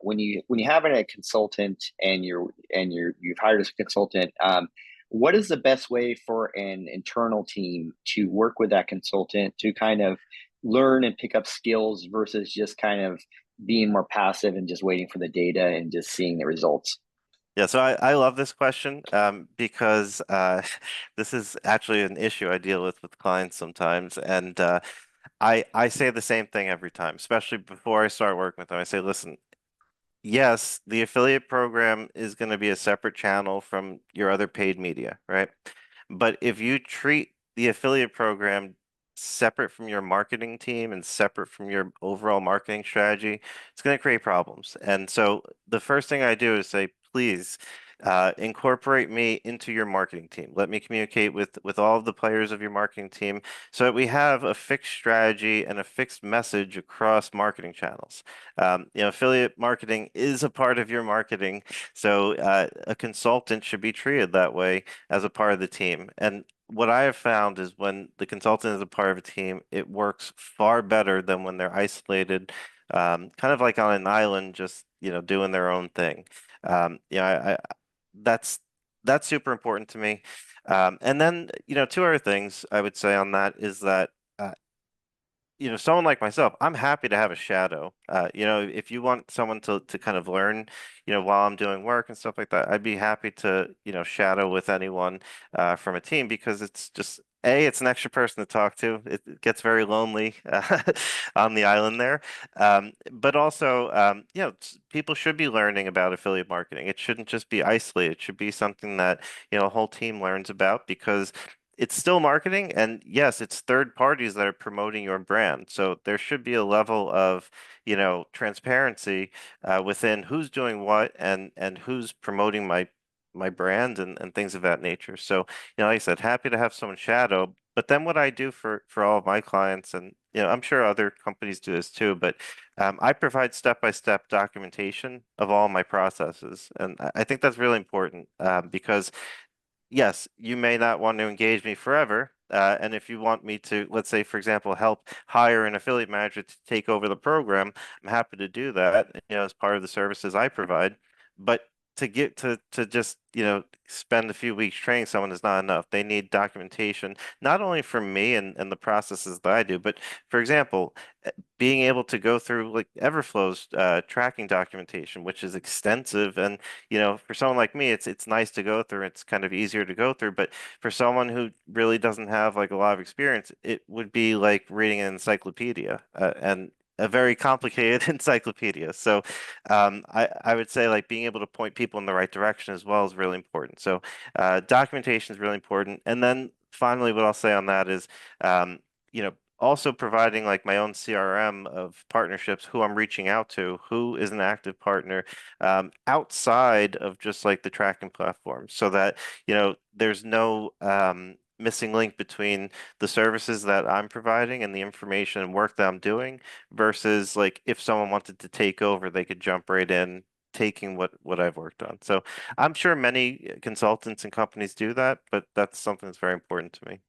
when you have a consultant and you've hired a consultant, what is the best way for an internal team to work with that consultant to kind of learn and pick up skills versus just kind of being more passive and just waiting for the data and just seeing the results? Yeah, so I love this question because this is actually an issue I deal with clients sometimes, and I say the same thing every time, especially before I start working with them. I say, listen, yes, the affiliate program is going to be a separate channel from your other paid media, right? But if you treat the affiliate program separate from your marketing team and separate from your overall marketing strategy, it's going to create problems. And so the first thing I do is say, please incorporate me into your marketing team. Let me communicate with all of the players of your marketing team so that we have a fixed strategy and a fixed message across marketing channels. Affiliate marketing is a part of your marketing, so a consultant should be treated that way as a part of the team. And what I have found is when the consultant is a part of a team, it works far better than when they're isolated, kind of like on an island, just doing their own thing. That's that's super important to me. And then, two other things I would say on that is that uh, someone like myself, I'm happy to have a shadow. If you want someone to kind of learn, while I'm doing work and stuff like that, I'd be happy to, shadow with anyone from a team because it's just it's an extra person to talk to. It gets very lonely on the island there. But also, people should be learning about affiliate marketing. It shouldn't just be isolated. It should be something that, a whole team learns about because it's still marketing, and yes, it's third parties that are promoting your brand. So there should be a level of, transparency within who's doing what and who's promoting my brand and things of that nature. So, like I said, happy to have someone shadow. But then what I do for all of my clients, and I'm sure other companies do this too, but I provide step-by-step documentation of all my processes, and I think that's really important because yes, you may not want to engage me forever. And if you want me to, let's say, for example, help hire an affiliate manager to take over the program, I'm happy to do that, as part of the services I provide. But to just, spend a few weeks training someone is not enough. They need documentation, not only from me and the processes that I do, but for example, being able to go through like Everflow's tracking documentation, which is extensive. And for someone like me, it's nice to go through. It's kind of easier to go through. But for someone who really doesn't have like a lot of experience, it would be like reading an encyclopedia and a very complicated encyclopedia. So I would say like being able to point people in the right direction as well is really important. So documentation is really important. And then finally, what I'll say on that is, also providing like my own CRM of partnerships, who I'm reaching out to, who is an active partner outside of just like the tracking platform, so that there's no missing link between the services that I'm providing and the information and work that I'm doing versus like if someone wanted to take over, they could jump right in taking what I've worked on. So I'm sure many consultants and companies do that, but that's something that's very important to me.